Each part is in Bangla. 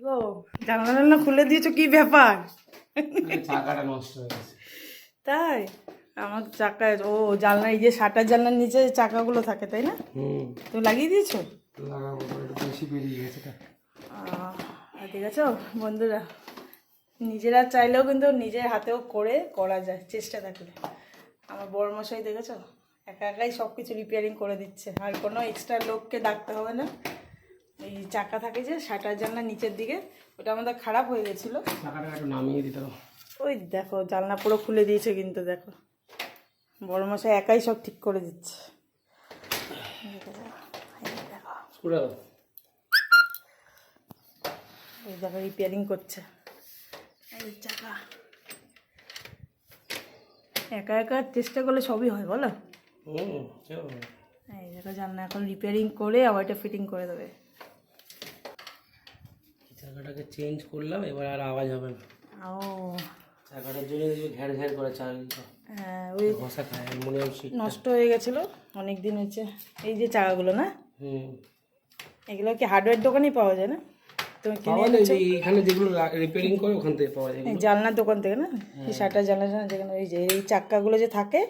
গো জানলা জানলা খুলে দিয়েছো, কি ব্যাপার? চাকাটা নষ্ট হয়ে গেছে। তাই আমার চাকা ও জানলা, এই যে শাটার জানলার নিচে চাকাগুলো থাকে তাই না? তুমি লাগিয়ে দিয়েছো? লাগাবো, একটু বেশি বেরিয়ে গেছে। ঠিক আছে বন্ধুরা, নিজেরা চাইলেও কিন্তু নিজের হাতেও করা যায় চেষ্টা থাকলে। আমার বড় মশাই দেখেছো একা একাই সব কিছু রিপেয়ারিং করে দিচ্ছে, আর কোনো এক্সট্রা লোককে ডাকতে হবে না। এই চাকা থাকে যে শাটার জানলা নিচের দিকে, ওটা আমাদের খারাপ হয়ে গেছিলো, চাকাটা একটু নামিয়ে দিতে হবে। ওই দেখো জানলা পুরো খুলে দিয়েছে, কিন্তু দেখো বড় মশাই একাই সব ঠিক করে দিচ্ছে। এই দেখো রিপেয়ারিং করছে এই চাকা। একা একা চেষ্টা করলে সবই হয় বলো। এই দেখো জানলা এখন রিপেয়ারিং করে আবার এটা ফিটিং করে দেবে। চাকাটাকে চেঞ্জ করলাম, এবার আর আওয়াজ হবে না। ও চাকাটার জন্য ঘ্যাড় ঘ্যাড় করে চালাতে হ্যাঁ, ওই ঘষা খায় মনে হয় নষ্ট হয়ে গেছিলো অনেক দিন হয়েছে। এই যে চাকাগুলো না, এগুলো কি হার্ডওয়্যার দোকানেই পাওয়া যায় না? তুমি কিনে এনেছো এখানে যেগুলো রিপেয়ারিং করে ওখান থেকে পাওয়া যায়, জানলার দোকান থেকে না? এই শাটার জানলা যেখানে এই যে এই চাক্কাগুলো যে থাকে,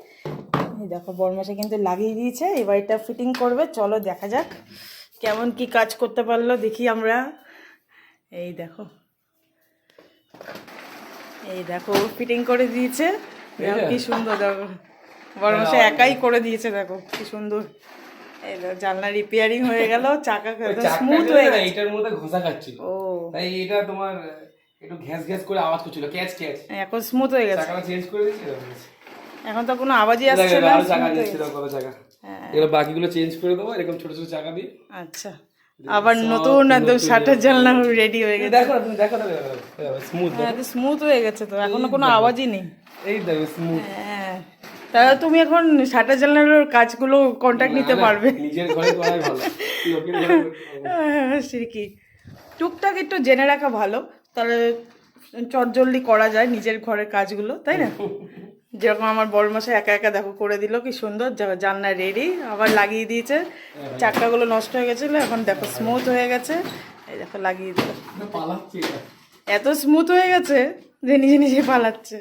এই দেখো বড়মাসে কিন্তু লাগিয়ে দিয়েছে। এবার এটা ফিটিং করবে, চলো দেখা যাক কেমন কি কাজ করতে পারলো দেখি আমরা। এই দেখো এই দেখো ফিটিং করে দিয়েছে, দেখো কি সুন্দর। দেখো বড়মাসে একাই করে দিয়েছে, দেখো কি সুন্দর। এই দেখো জানলা রিপেয়ারিং হয়ে গেল, চাকা স্মুথ হয়ে গেছে। এটার মধ্যে ঘষা খাচ্ছিল, ও তাই এটা তোমার একটু ঘ্যাস ঘ্যাস করে আওয়াজ করছিল, ক্যাচ ক্যাচ। এখন স্মুথ হয়ে গেছে, চাকাটা চেঞ্জ করে দিয়েছি, এখন তো কোনো আওয়াজই আসছে না। চাকা দিয়েছিল কত চাকা, এগুলো বাকিগুলো চেঞ্জ করে দেবো এরকম ছোট ছোট চাকা দিয়ে। আচ্ছা, আবার নতুন একদম শাটার জানলা রেডি হয়ে গেছে। দেখো তুমি দেখো স্মুথ, স্মুথ হয়ে গেছে তো, এখনো কোনো আওয়াজই নেই। এই দেখো স্মুথ। হ্যাঁ, তাহলে তুমি এখন শাটার জানলার কাজগুলো কন্ট্যাক্ট নিতে পারবে। নিজের ঘরে করাই ভালো, লোকের ঘরে কি টুকটাক একটু জেনে রাখা ভালো, তাহলে চটজলদি করা যায় নিজের ঘরের কাজগুলো, তাই না? যেরকম আমার বড় মশাই একা একা দেখো করে দিল, কি সুন্দর জানলা রেডি, আবার লাগিয়ে দিয়েছে। চাকাগুলো নষ্ট হয়ে গেছিলো, এখন দেখো স্মুথ হয়ে গেছে। এই দেখো লাগিয়ে দিল, এত স্মুথ হয়ে গেছে যে নিজে নিজে পালাচ্ছে।